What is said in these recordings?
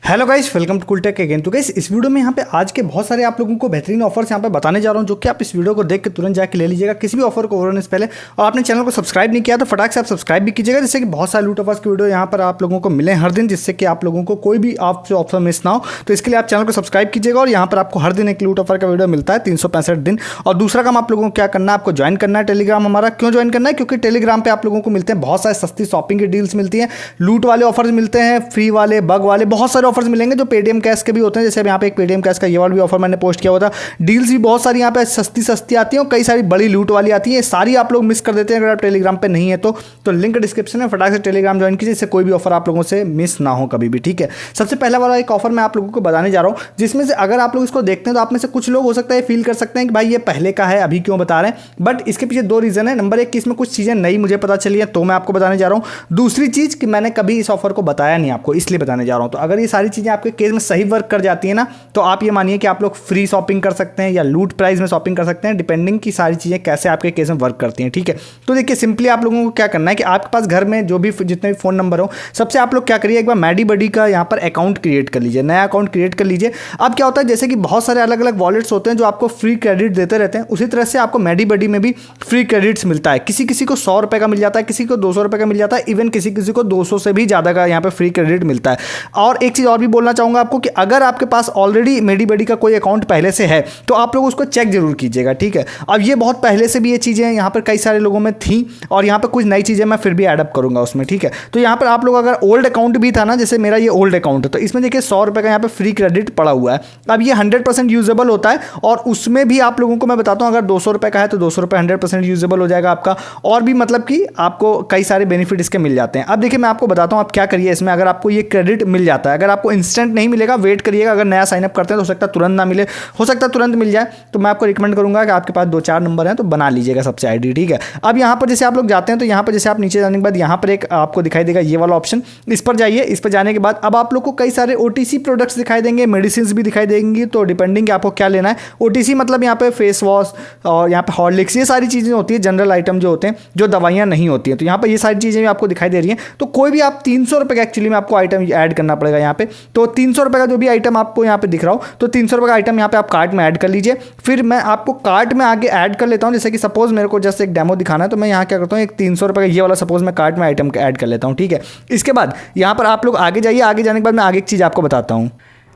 Hello guys, welcome to cool tech again. तो guys इस video में यहाँ पे आज के बहुत सारे आप लोगों को बेहतरीन ऑफर्स यहाँ पे बताने जा रहा हूँ, जो कि आप इस वीडियो को देख के तुरंत जाके ले लीजिएगा। किसी भी ऑफर को ओवरने से पहले और आपने चैनल को सब्सक्राइब नहीं किया तो फटाक से आप सब्सक्राइब भी कीजिएगा, जिससे कि बहुत सारे लूट ऑफर्स की वीडियो यहाँ पर आप लोगों को मिले हर दिन, जिससे कि आप लोगों को कोई भी आपसे ऑफर मिस ना हो। तो इसके लिए आप चैनल को सब्सक्राइब कीजिएगा और यहाँ पर आपको हर दिन एक लूट ऑफर का वीडियो मिलता है 365 दिन। और दूसरा काम आप लोगों को क्या करना है, आपको ज्वाइन करना है टेलीग्राम हमारा। क्यों ज्वाइन करना है? क्योंकि टेलीग्राम पे आप लोगों को मिलते हैं बहुत सारे सस्ती शॉपिंग की डील्स मिलती हैं, लूट वाले ऑफर्स मिलते हैं, फ्री वाले, बग वाले, बहुत सारे ऑफर्स मिलेंगे जो पेटीएम कैश के भी होते हैं। जैसे अब यहाँ पे एक पेटीएम कैश का ये वाला भी ऑफर मैंने पोस्ट किया हुआ था। डील्स भी बहुत सारी यहाँ पे सस्ती आती हैं और कई सारी बड़ी लूट वाली आती है। सारी आप लोग मिस कर देते हैं अगर आप टेलीग्राम पे नहीं है तो लिंक डिस्क्रिप्शन में, फटाक से टेलीग्राम ज्वाइन कीजिए, जिससे कोई भी ऑफर आप लोगों से मिस ना हो कभी भी। ठीक है, सबसे पहला वाला एक ऑफर मैं आप लोगों को बताने जा रहा हूँ, जिसमें से अगर आप लोग इसको देखते हैं तो आप में से कुछ लोग हो सकता है फील कर सकते हैं कि भाई ये पहले का है, अभी क्यों बता रहे हैं। बट इसके पीछे दो रीजन है। नंबर एक कि इसमें कुछ चीजें नई मुझे पता चली है तो मैं आपको बताने जा रहा हूँ। दूसरी चीज कि मैंने कभी इस ऑफर को बताया नहीं आपको, इसलिए बताने जा रहा हूँ। तो अगर ये सारी चीजें आपके केस में सही वर्क कर जाती है ना, तो आप ये मानिए कि आप लोग फ्री शॉपिंग कर सकते हैं या लूट प्राइस में शॉपिंग कर सकते हैं, डिपेंडिंग की सारी चीजें कैसे आपके केस में वर्क करती हैं। ठीक है, तो देखिए सिंपली आप लोगों को क्या करना है कि आपके पास घर में जो भी जितने भी फोन नंबर हो, सबसे आप लोग क्या करिए, एक बार मैडी बडी का यहाँ पर अकाउंट क्रिएट कर लीजिए, नया अकाउंट क्रिएट कर लीजिए। अब क्या होता है, जैसे कि बहुत सारे अलग अलग वॉलेट्स होते हैं जो आपको फ्री क्रेडिट देते रहते हैं, उसी तरह से आपको मैडी बडी में भी फ्री क्रेडिट्स मिलता है। किसी किसी को 100 रुपए का मिल जाता है, किसी को 200 रुपए का मिल जाता है, इवन किसी किसी को 200 से भी ज्यादा का यहाँ पे फ्री क्रेडिट मिलता है। और एक चीज और भी बोलना चाहूंगा आपको कि अगर आपके पास ऑलरेडी मैडी बडी का कोई अकाउंट पहले से है तो आप लोग उसको चेक जरूर कीजिएगा। ठीक है, अब ये बहुत पहले से भी ये चीजें यहाँ पर कई सारे लोगों में थी और यहाँ पर कुछ नई चीजें मैं फिर भी एडअप करूंगा उसमें। ठीक है, तो यहाँ पर आप लोग अगर ओल्ड अकाउंट भी था ना, जैसे मेरा ये ओल्ड अकाउंट है, तो इसमें देखिए 100 रुपए का यहाँ पे फ्री क्रेडिट पड़ा हुआ है। अब ये 100% यूजेबल होता है और उसमें भी आप लोगों को मैं बताता हूँ, अगर 200 रुपए का है तो 200 रुपए 100% यूजेबल हो जाएगा आपका, और भी मतलब कि आपको कई सारे बेनिफिट इसके मिल जाते हैं। अब देखिए मैं आपको बताता हूँ आप क्या करिए इसमें। अगर आपको ये क्रेडिट मिल जाता है, अगर आपको इंस्टेंट नहीं मिलेगा, वेट करिएगा। अगर नया साइनअप करते हैं तो हो सकता है तुरंत ना मिले, हो सकता है तुरंत मिल जाए। तो मैं आपको रिकमेंड करूंगा कि आपके पास 2-4 नंबर हैं तो बना लीजिएगा सबसे आईडी। ठीक है, अब यहाँ पर जैसे आप लोग जाते हैं तो यहाँ पर जैसे आप नीचे जाने के बाद यहाँ पर एक आपको दिखाई देगा ये वाला ऑप्शन, इस पर जाइए। इस पर जाने के बाद अब आप लोग को कई सारे ओटीसी प्रोडक्ट्स दिखाई देंगे, मेडिसिन भी दिखाई देंगी। तो डिपेंडिंग आपको क्या लेना है। ओटीसी मतलब यहाँ पे फेस वॉश और यहाँ पे हॉर्लिक्स, ये सारी चीज़ें होती है, जनरल आइटम जो होते हैं, जो दवाइयाँ नहीं होती हैं। तो यहाँ पर ये सारी चीज़ें भी आपको दिखाई दे रही हैं। तो कोई भी आप 300 रुपये का एक्चुअली में आपको आइटम ऐड करना पड़ेगा यहाँ पे। तो 300 रुपये का जो भी आइटम आपको यहाँ पे दिख रहा हो, तो 300 रुपये का आइटम यहाँ पे आप कार्ट में ऐड कर लीजिए। फिर मैं आपको कार्ट में आगे ऐड कर लेता हूँ। जैसे कि सपोज मेरे को जस्ट एक डेमो दिखाना है, तो मैं यहाँ क्या करता हूँ, एक 300 रुपये का ये वाला सपोज मैं कार्ट में आइटम ऐड कर लेता हूँ। ठीक है, इसके बाद यहाँ पर आप लोग आगे जाइए। आगे जाने के बाद मैं आगे एक चीज़ आपको बताता हूँ।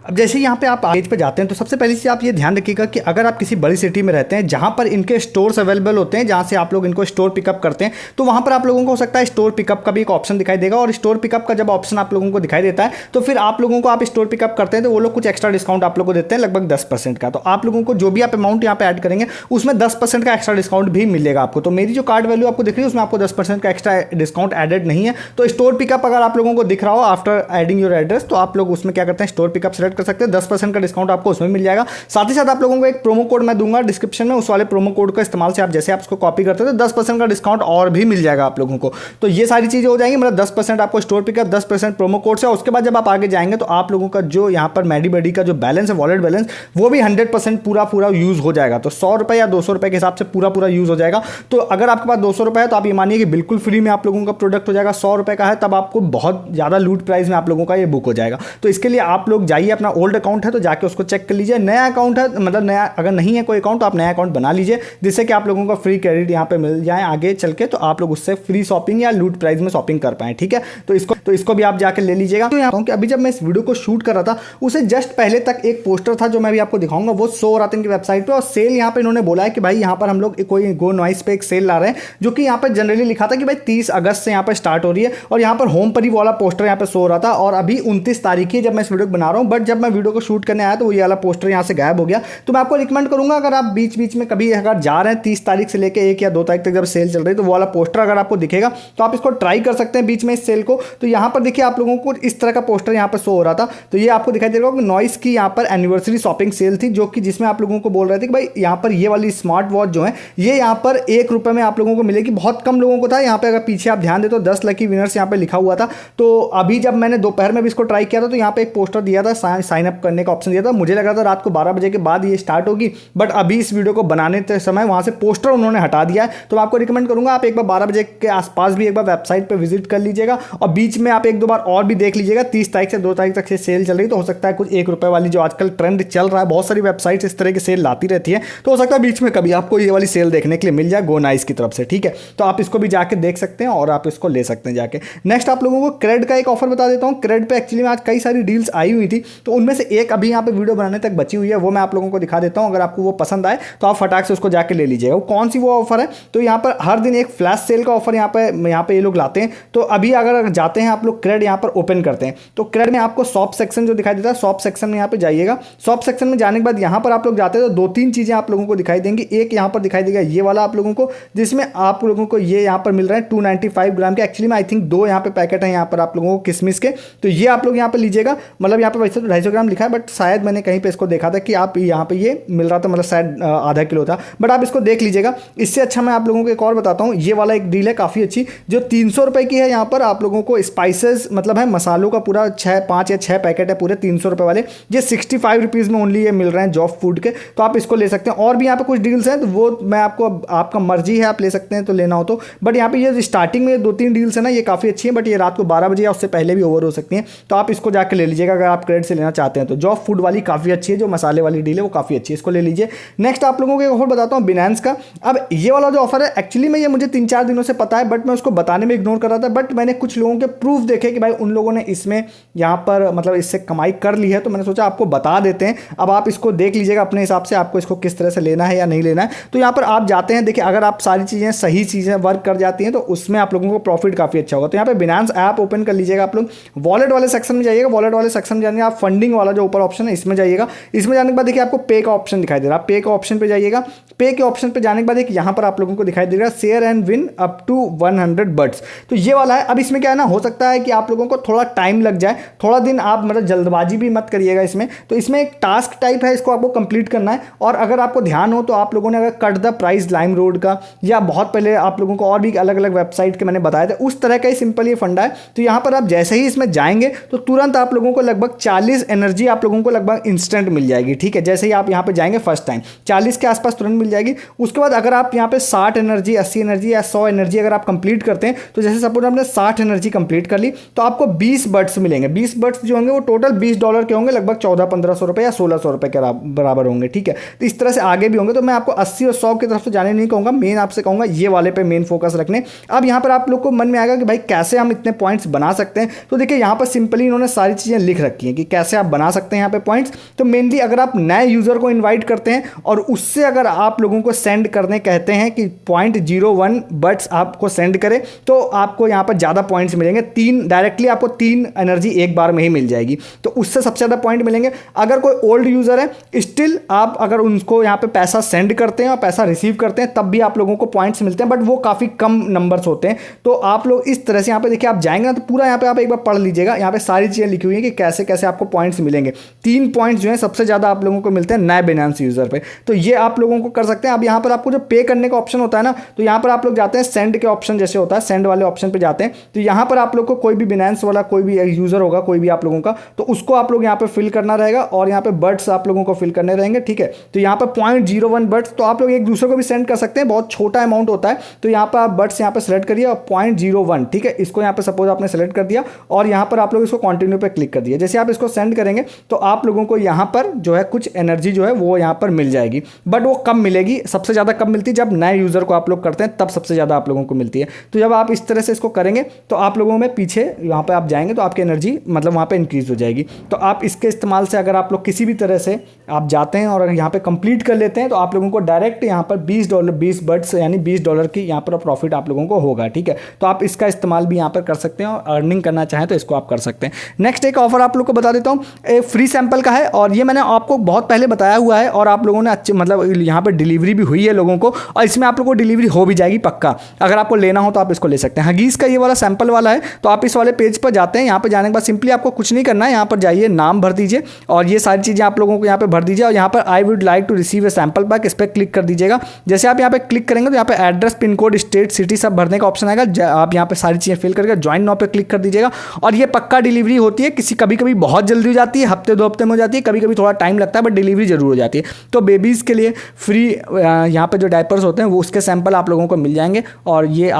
अब जैसे यहाँ पे आप पेज पे जाते हैं तो सबसे पहली चीज़ आप ये ध्यान रखिएगा कि अगर आप किसी बड़ी सिटी में रहते हैं जहाँ पर इनके स्टोर्स अवेलेबल होते हैं, जहाँ से आप लोग इनको स्टोर पिकअप करते हैं, तो वहाँ पर आप लोगों को हो सकता है स्टोर पिकअप का भी एक ऑप्शन दिखाई देगा। और स्टोर पिकअप का जब ऑप्शन आप लोगों को दिखाई देता है तो फिर आप लोगों को, आप स्टोर पिकअप करते हैं तो वो लोग कुछ एक्स्ट्रा डिस्काउंट आप लोग को देते हैं, लगभग 10% का। तो आप लोगों को जो भी आप अमाउंट यहाँ पे ऐड करेंगे उसमें 10% का एक्स्ट्रा डिस्काउंट भी मिलेगा आपको। तो मेरी जो कार्ड वैल्यू आपको दिख रही है उसमें आपको 10% का एक्स्ट्रा डिस्काउंट एडेड नहीं है। तो स्टोर पिकअप अगर आप लोगों को दिख रहा हो आफ्टर एडिंग योर एड्रेस, तो आप लोग उसमें क्या करते हैं, स्टोर पिकअप सेलेक्ट कर सकते हैं। 10% का डिस्काउंट आपको उसमें मिल जाएगा। साथ ही साथ आप लोगों को एक प्रोमो कोड मैं दूंगा डिस्क्रिप्शन में, उस वाले प्रोमो कोड का इस्तेमाल से आप जैसे आप उसको कॉपी करते हो तो 10% का डिस्काउंट और भी मिल जाएगा आप लोगों को। तो ये सारी चीजें हो जाएंगी, मतलब 10% आपको स्टोर पिकअप, 10% प्रोमो कोड से। उसके बाद जब आप आगे जाएंगे तो आप लोगों का जो यहाँ पर मैडी बडी का जो बैलेंस है, वॉलेट बैलेंस, वो भी 100% पूरा यूज हो जाएगा। तो 100 रुपए या 200 रुपए के हिसाब से पूरा यूज हो जाएगा। तो अगर आपके पास 200 रुपए है तो आप ये मानिए कि बिल्कुल फ्री में आप लोगों का प्रोडक्ट हो जाएगा। 100 रुपए का है तब आपको बहुत ज्यादा लूट प्राइस में आप लोगों का ये बुक हो जाएगा। तो इसके लिए आप लोग जाइए, अपना ओल्ड अकाउंट है तो जाके उसको चेक कर लीजिए। नया अकाउंट है, मतलब नया अगर नहीं है कोई अकाउंट तो आप नया अकाउंट बना लीजिए, जिससे कि आप लोगों को फ्री क्रेडिट यहाँ पे मिल जाए आगे चल के, तो आप लोग उससे फ्री शॉपिंग या लूट प्राइस में शॉपिंग कर पाए। ठीक है, तो इसको भी आप जाके ले लीजिएगा। तो यहाँ कि अभी जब मैं इस वीडियो को शूट कर रहा था उसे जस्ट पहले तक एक पोस्टर था जो मैं भी आपको दिखाऊंगा, वो शो हो रहा था इनकी वेबसाइट पे। और सेल यहाँ पे इन्होंने बोला है कि भाई यहाँ पर हम लोग कोई गो नॉइस पे एक सेल ला रहे हैं, जो कि यहाँ पर जनरली लिखा था कि भाई 30 अगस्त से यहाँ पर स्टार्ट हो रही है। और यहाँ पर होम पर ही वाला पोस्टर यहाँ पे शो हो रहा था। और अभी 29 तारीख है जब मैं इस वीडियो को बना रहा हूँ, बट जब मैं वीडियो को शूट करने आया तो वो ये वाला पोस्टर यहाँ से गायब हो गया। तो मैं आपको रिकमेंड करूंगा, अगर आप बीच बीच में कभी अगर जा रहे हैं 30 तारीख से लेकर 1 या 2 तारीख तक जब सेल चल रही है, तो वो वाला पोस्टर अगर आपको दिखेगा तो आप इसको ट्राई कर सकते हैं बीच में इस सेल को। तो यहाँ पर देखिए आप लोगों को इस तरह का पोस्टर यहाँ पर शो हो रहा था। तो ये आपको दिखाई दे रहा होगा कि नॉइस की यहाँ पर एनिवर्सरी शॉपिंग सेल थी, जो कि जिसमें आप लोगों को बोल रहे थे कि भाई यहाँ पर ये वाली स्मार्ट वॉच जो है ये यहाँ पर 1 रुपये में आप लोगों को मिलेगी। बहुत कम लोगों को था यहाँ पे, अगर पीछे आप ध्यान दे तो 10 लकी विनर्स यहाँ पे लिखा हुआ था। तो अभी जब मैंने दोपहर में भी इसको ट्राई किया था तो यहाँ पे एक पोस्टर दिया था, यहाँ साइन अप करने का ऑप्शन दिया था। मुझे लगा था रात को 12 बजे के बाद ये स्टार्ट होगी, बट अभी इस वीडियो को बनाने के समय वहाँ से पोस्टर उन्होंने हटा दिया है। तो मैं आपको रिकमेंड करूँगा आप एक बार 12 बजे के आसपास भी एक बार वेबसाइट पर विजिट कर लीजिएगा, और बीच में आप 1-2 बार और भी देख लीजिएगा। 30 तारीख से 2 तारीख तक से सेल चल रही, तो हो सकता है कुछ 1 रुपये वाली जो आजकल ट्रेंड चल रहा है, बहुत सारी वेबसाइट्स इस तरह की सेल लाती रहती है, तो हो सकता है बीच में कभी आपको ये वाली सेल देखने के लिए मिल जाए GoNice की तरफ से, ठीक है। तो आप इसको भी जाके देख सकते हैं और आप इसको ले सकते हैं जाके। नेक्स्ट आप लोगों को क्रेड का एक ऑफर बता देता हूँ। क्रेड पे एक्चुअली में आज कई सारी डील्स आई हुई थी, तो उनमें से एक अभी यहाँ पे वीडियो बनाने तक बची हुई है, वो मैं आप लोगों को दिखा देता हूँ। अगर आपको वो पसंद आए तो आप फटाक से उसको जाके ले लीजिएगा। वो कौन सी वो ऑफर है, तो यहाँ पर हर दिन एक फ्लैश सेल का ऑफर यहाँ पे ये लोग लाते हैं। तो अभी अगर जाते हैं आप लोग क्रेड यहाँ पर ओपन करते हैं, तो क्रेड में आपको शॉप सेक्शन जो दिखाई देता है, शॉप सेक्शन में यहाँ पे जाइएगा। शॉप सेक्शन में जाने के बाद यहाँ पर आप लोग जाते हैं तो 2-3 चीज़ें आप लोगों को दिखाई देंगी। एक यहाँ पर दिखाई देगा ये वाला आप लोगों को, जिसमें आप लोगों को ये यहाँ पर मिल रहा है 295 ग्राम के। एक्चुअली में आई थिंक 2 यहाँ पे पैकेट है यहाँ पर आप लोगों को किशमिश के, तो ये आप लोग यहाँ पे लीजिएगा। मतलब यहाँ पे वैसे तो 250 ग्राम लिखा है, बट शायद मैंने कहीं पे इसको देखा था कि आप यहाँ पे ये मिल रहा था, मतलब शायद आधा किलो था, बट आप इसको देख लीजिएगा। इससे अच्छा मैं आप लोगों को एक और बताता हूँ, ये वाला एक डील है काफ़ी अच्छी, जो 300 रुपये की है। यहाँ पर आप लोगों को स्पाइसेस मतलब है मसालों का पूरा 5 या 6 पैकेट है पूरे 300 रुपये वाले, ये 65 रुपीज़ में ओनली ये मिल रहे हैं जॉब फूड के, तो आप इसको ले सकते हैं। और भी यहाँ पे कुछ डील्स हैं, तो वो मैं आपको, आपका मर्जी है, आप ले सकते हैं तो लेना हो तो। बट यहाँ पे ये स्टार्टिंग में 2-3 डील्स है ना, ये काफ़ी अच्छी है, बट ये रात को 12 बजे या उससे पहले भी ओवर हो सकती हैं, तो आप इसको जाकर ले लीजिएगा अगर आप क्रेड से लेना चाहते हैं तो। जॉब फूड वाली काफ़ी अच्छी है, जो मसाले वाली डील है वो काफ़ी अच्छी है, इसको ले लीजिए। नेक्स्ट आप लोगों को एक ऑफर बताता हूँ बिनांस का। अब ये वाला जो ऑफर है एक्चुअली में ये मुझे 3-4 दिनों से पता है, बट मैं उसको बताने में इग्नोर कर रहा था। बट मैंने कुछ लोगों के प्रूफ देखे कि भाई उन लोगों ने इसमें यहाँ पर मतलब इससे कमाई कर ली है, तो मैंने सोचा आपको बता देते हैं। अब आप इसको देख लीजिएगा अपने हिसाब से, आपको इसको किस तरह से लेना है या नहीं लेना है। तो यहाँ पर आप जाते हैं, देखिए अगर आप सारी चीज़ें सही चीज़ें वर्क कर जाती हैं तो उसमें आप लोगों को प्रॉफिट काफ़ी अच्छा होगा। तो यहाँ पे बिनांस ऐप ओपन कर लीजिएगा आप लोग, वॉलेट वाले सेक्शन में जाइएगा। वॉलेट वाले सेक्शन में जाने आप फंडिंग वाला जो ऊपर ऑप्शन है इसमें जाइएगा। इसमें जाने के बाद देखिए आपको पे का ऑप्शन दिखाई दे रहा है, पे का ऑप्शन पे जाइएगा। पे के ऑप्शन पे जाने के बाद एक यहाँ पर आप लोगों को दिखाई देगा share and win up to 100 bucks, तो ये वाला है। अब इसमें क्या है ना, हो सकता है कि आप लोगों को थोड़ा टाइम लग जाए, थोड़ा दिन आप मतलब जल्दबाजी भी मत करिएगा इसमें। तो इसमें एक टास्क टाइप है, इसको आपको कंप्लीट करना है। और अगर आपको ध्यान हो तो आप लोगों ने अगर cut the price lime road का, या बहुत पहले आप लोगों को और भी अलग अलग वेबसाइट के मैंने बताया था, उस तरह का ही सिंपल ये फंडा है। तो यहाँ पर आप जैसे ही इसमें जाएंगे तो तुरंत आप लोगों को लगभग 40 एनर्जी आप लोगों को लगभग इंस्टेंट मिल जाएगी, ठीक है। जैसे ही आप यहाँ पे जाएंगे फर्स्ट टाइम 40 के आसपास तुरंत मिल जाएगी। उसके बाद अगर आप यहाँ पे 60 एनर्जी, 80 एनर्जी या 100 एनर्जी अगर आप कंप्लीट करते हैं, तो जैसे सपोज आपने 60 एनर्जी कंप्लीट कर ली तो आपको 20 बट्स मिलेंगे। 20 बट्स जो होंगे वो टोटल $20 के होंगे, लगभग 1400-1500 रुपये या 1600 रुपये के बराबर होंगे, ठीक है। तो इस तरह से आगे भी होंगे। तो मैं आपको 80 और 100 की तरफ से जाने नहीं कहूँगा, मेन आपसे कहूँगा ये वाले पे मेन फोकस रखने। अब यहाँ पर आप लोग को मन में आएगा कि भाई कैसे हम इतने पॉइंट्स बना सकते हैं, तो देखिए यहाँ पर सिंपली इन्होंने सारी चीज़ें लिख रखी हैं कि कैसे आप बना सकते हैं यहाँ पे पॉइंट्स। तो मेनली अगर आप नए यूज़र को इन्वाइट करते हैं और उससे अगर आप लोगों को सेंड करने कहते हैं कि 0.01 बट्स आपको सेंड करें, तो आपको यहाँ पर ज़्यादा पॉइंट्स मिलेंगे। 3 डायरेक्टली आपको 3 एनर्जी एक बार में ही मिल जाएगी, तो उससे सबसे ज़्यादा पॉइंट मिलेंगे। अगर कोई ओल्ड यूज़र है स्टिल आप अगर उनको यहाँ पे पैसा सेंड करते हैं और पैसा रिसीव करते हैं, तब भी आप लोगों को पॉइंट्स मिलते हैं, बट वो काफ़ी कम नंबर्स होते हैं। तो आप लोग इस तरह से यहाँ पे देखिए, आप जाएंगे ना तो पूरा यहाँ पे आप एक बार पढ़ लीजिएगा। यहाँ पे सारी चीज़ें लिखी हुई है कि कैसे कैसे आपको पॉइंट्स मिलेंगे। 3 पॉइंट्स जो है सबसे ज़्यादा आप लोगों को मिलते हैं नए बिनांस यूज़र पे, तो ये आप लोगों को कर सकते हैं। अब यहाँ पर आपको जो पे करने का ऑप्शन होता है ना, तो यहाँ पर आप लोग जाते हैं सेंड के ऑप्शन, जैसे होता है सेंड वाले ऑप्शन पे जाते हैं। तो यहाँ पर आप लोग को कोई भी बिनांस वाला कोई भी यूज़र होगा, कोई भी आप लोगों का, तो उसको आप लोग यहाँ पे फिल करना रहेगा और यहाँ पे बट्स आप लोगों को फिल करने रहेंगे, ठीक है। तो यहाँ पर 0.01 बट्स, तो आप लोग एक दूसरे को भी सेंड कर सकते हैं, बहुत छोटा अमाउंट होता है। तो यहाँ पर आप बट्स यहाँ पे सेलेक्ट करिए और 0.01, ठीक है, इसको यहाँ पे सपोज आपने सेलेक्ट कर दिया और यहाँ पर आप लोग इसको कंटिन्यू पे क्लिक कर दिया। जैसे आप इसको सेंड करेंगे तो आप लोगों को यहाँ पर जो है कुछ एनर्जी जो है वो यहाँ पर मिल जाएगी, बट वो कम मिलेगी। सबसे ज़्यादा कब मिलती है, जब नए यूज़र को आप लोग करते हैं तब सबसे ज़्यादा आप लोगों को मिलती है। तो जब आप इस तरह से इसको करेंगे तो आप लोगों में पीछे यहाँ पर आप जाएंगे तो आपकी एनर्जी मतलब वहाँ पर इंक्रीज हो जाएगी। तो आप इसके इस्तेमाल से अगर आप लोग किसी भी तरह से आप जाते हैं और यहाँ पे कंप्लीट कर लेते हैं तो आप लोगों को डायरेक्ट यहाँ पर $20 बट्स यानी $20 की यहाँ पर प्रॉफिट आप लोगों को होगा, ठीक है। तो आप इसका इस्तेमाल भी यहाँ पर कर सकते हैं और अर्निंग करना चाहें तो इसको आप कर सकते हैं। नेक्स्ट एक ऑफर आप लोग को बता देता हूँ, एक फ्री सैंपल का है और ये मैंने आपको बहुत पहले बताया हुआ है और आप लोगों ने अच्छे मतलब यहाँ पर डिलीवरी भी हुई है लोगों को, और इसमें आप लोगों को डिलीवरी हो भी जाएगी पक्का। अगर आपको लेना हो तो आप इसको ले सकते हैं। हगीज़ का ये वाला सैंपल वाला है, तो आप इस वाले पेज पर जाते हैं। यहाँ पर जाने के बाद सिंपली आपको कुछ नहीं करना है, यहाँ पर जाइए, नाम भर दीजिए और ये सारी चीज़ें आप लोगों को यहाँ पर भर दीजिए और यहाँ पर I would like to receive a sample pack, इस पर क्लिक कर दीजिएगा। जैसे आप यहाँ पे क्लिक करेंगे तो यहाँ पे address, pin code, state, city सब भरने का ऑप्शन आएगा। आप यहाँ पे सारी चीज़ें फिल करके ज्वाइन नाउ पे क्लिक कर दीजिएगा और ये पक्का डिलीवरी होती है। कभी कभी बहुत जल्दी हो जाती है, हफ्ते 2 हफ्ते में हो जाती है, कभी कभी थोड़ा टाइम लगता है बट डिलीवरी जरूर हो जाती है। तो बेबीज़ के लिए फ्री यहाँ पे जो डायपर्स होते हैं वो उसके सैंपल आप लोगों को मिल जाएंगे। और ये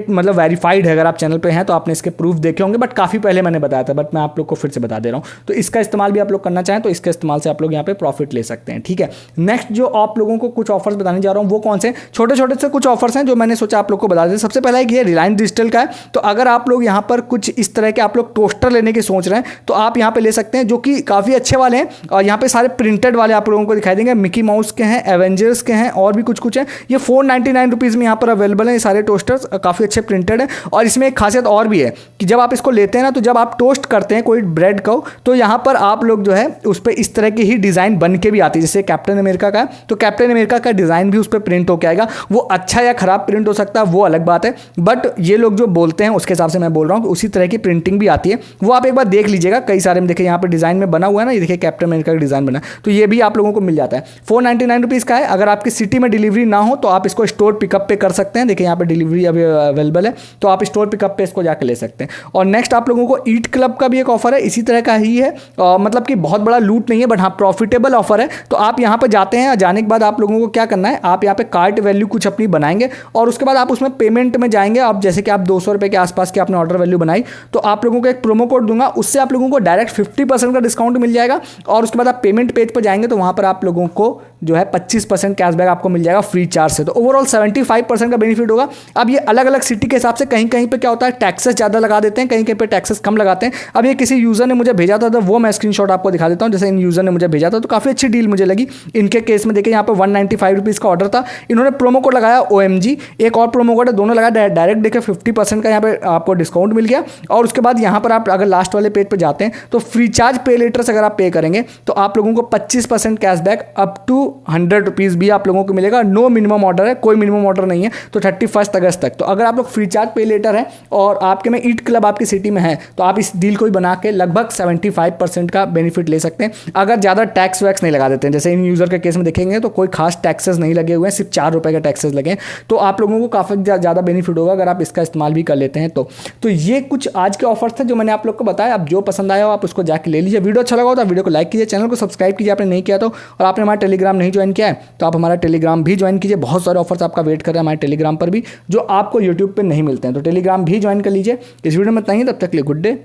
मतलब वेरीफाइड है, अगर आप चैनल पे हैं तो आपने इसके प्रूफ देखे होंगे, बट काफ़ी पहले मैंने बताया था, बट मैं आप लोग को फिर से बता दे रहा हूँ। तो इसका इस्तेमाल भी आप लोग करना चाहें तो इसके इस्तेमाल से आप लोग यहाँ पे प्रॉफिट ले सकते हैं, ठीक है। नेक्स्ट जो आप लोगों को कुछ ऑफर्स बताने जा रहा हूँ वो कौन से छोटे छोटे से कुछ ऑफर्स हैं जो मैंने सोचा आप लोग को बता दें। सबसे पहला एक ये रिलायंस डिजिटल का है। तो अगर आप लोग यहाँ पर कुछ इस तरह के आप लोग टोस्टर लेने की सोच रहे हैं तो आप यहाँ पे ले सकते हैं, जो कि काफ़ी अच्छे वाले हैं। और यहाँ पे सारे प्रिंटेड वाले आप लोगों को दिखाई देंगे, मिकी माउस के हैं, एवेंजर्स के हैं और भी कुछ हैं। ये 499 रुपीज़ में यहाँ पर अवेलेबल है। ये सारे टोस्टर्स काफ़ी अच्छे प्रिंटेड हैं। और इसमें एक खासियत और भी है कि जब आप इसको लेते हैं ना, तो जब आप टोस्ट करते हैं कोई ब्रेड को, तो यहाँ पर आप लोग जो है उस पर इस तरह की ही डिज़ाइन बन के भी आती है। जैसे कैप्टन अमेरिका का है तो कैप्टन अमेरिका का डिज़ाइन भी उस पर प्रिंट होकर आएगा। वो अच्छा या खराब प्रिंट हो सकता है, वो अलग बात है, बट ये लोग जो बोलते हैं उसके हिसाब से मैं बोल रहा हूँ कि उसी तरह की प्रिंटिंग भी आती है। वो आप एक बार देख लीजिएगा, कई सारे में देखिए यहाँ पर डिज़ाइन में बना हुआ है ना, ये देखिए कैप्टन अमेरिका का डिज़ाइन बना, तो ये भी आप लोगों को मिल जाता है। 499 रुपीज़ का है। अगर आपकी सिटी में डिलीवरी ना हो तो आप इसको स्टोर पिकअप पे कर सकते हैं। देखिए यहाँ पे डिलीवरी अभी अवेलेबल है, तो आप स्टोर पिकअप पे इसको जाकर ले सकते हैं। और नेक्स्ट आप लोगों को ईट क्लब का भी एक ऑफर है, इसी तरह का ही है। मतलब कि बहुत बड़ा लूट नहीं है, बट हाँ प्रॉफिटेबल ऑफर है। तो आप यहाँ पर जाते हैं, जाने के बाद आप लोगों को क्या करना है, आप यहाँ पे कार्ट वैल्यू कुछ अपनी बनाएंगे और उसके बाद आप उसमें पेमेंट में जाएंगे। आप जैसे कि आप 200 रुपये के आसपास की आपने ऑर्डर वैल्यू बनाई, तो आप लोगों को एक प्रोमो कोड दूंगा, उससे आप लोगों को डायरेक्ट 50% का डिस्काउंट मिल जाएगा। और उसके बाद आप पेमेंट पेज पर जाएंगे तो वहाँ पर आप लोगों को जो है 25% कैशबैक आपको मिल जाएगा फ्री चार्ज से। तो ओवरऑल 75% का बेनिफिट होगा। अब ये अलग अलग सिटी के हिसाब से कहीं कहीं पे क्या होता है, टैक्सेस ज़्यादा लगा देते हैं, कहीं कहीं पे टैक्सेस कम लगाते हैं। अब ये किसी यूज़र ने मुझे भेजा था, तो वो मैं स्क्रीनशॉट आपको दिखा देता हूँ। जैसे इन यूज़र ने मुझे भेजा था तो काफ़ी अच्छी डील मुझे लगी इनके केस में। देखिए यहाँ पर 195 रुपीज़ का ऑर्डर था, इन्होंने प्रोमो कोड लगाया OMG, एक और प्रोमो कोड है, दोनों लगाया डायरेक्ट। देखिए 50% का यहाँ पे आपको डिस्काउंट मिल गया। और उसके बाद यहाँ पर आप अगर लास्ट वाले पेज पर जाते हैं तो फ्री चार्ज पे लेटर से अगर आप पे करेंगे तो आप लोगों को 25% कैशबैक अप टू 100 रुपीज़ भी आप लोगों को मिलेगा। नो मिनिमम ऑर्डर है, कोई मिनिमम ऑर्डर नहीं है। तो 31 अगस्त तक, तो अगर आप लोग फ्री चार्ज पे लेटर है और आपके में ईट क्लब आपकी सिटी में है तो आप इस डील को ही बना के लगभग 75% का बेनिफिट ले सकते हैं, अगर ज़्यादा टैक्स वैक्स नहीं लगा देते हैं। जैसे इन यूज़र के केस में देखेंगे तो कोई खास टैक्सेस नहीं लगे हुए हैं, सिर्फ 4 रुपये के टैक्सेस लगे हैं। तो आप लोगों को काफ़ी ज़्यादा बेनिफिट होगा अगर आप इसका इस्तेमाल भी कर लेते हैं तो ये कुछ आज के ऑफर्स थे जो मैंने आप लोग को बताया। आप जो पसंद आया हो आप उसको जाके ले लीजिए। वीडियो अच्छा लगा हो तो वीडियो को लाइक कीजिए, चैनल को सब्सक्राइब कीजिए आपने नहीं किया तो, और आपने हमारा टेलीग्राम नहीं ज्वाइन किया है तो आप हमारा टेलीग्राम भी ज्वाइन कीजिए। बहुत सारे ऑफर्स आपका वेट कर रहे हैं हमारे टेलीग्राम पर भी, जो आपको यूट्यूब पर नहीं मिलते हैं। तो टेलीग्राम भी ज्वाइन कर लीजिए। इस वीडियो में इतना ही, तब तक के लिए गुड डे,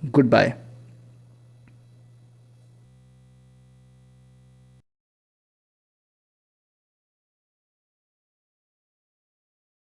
गुड बाय।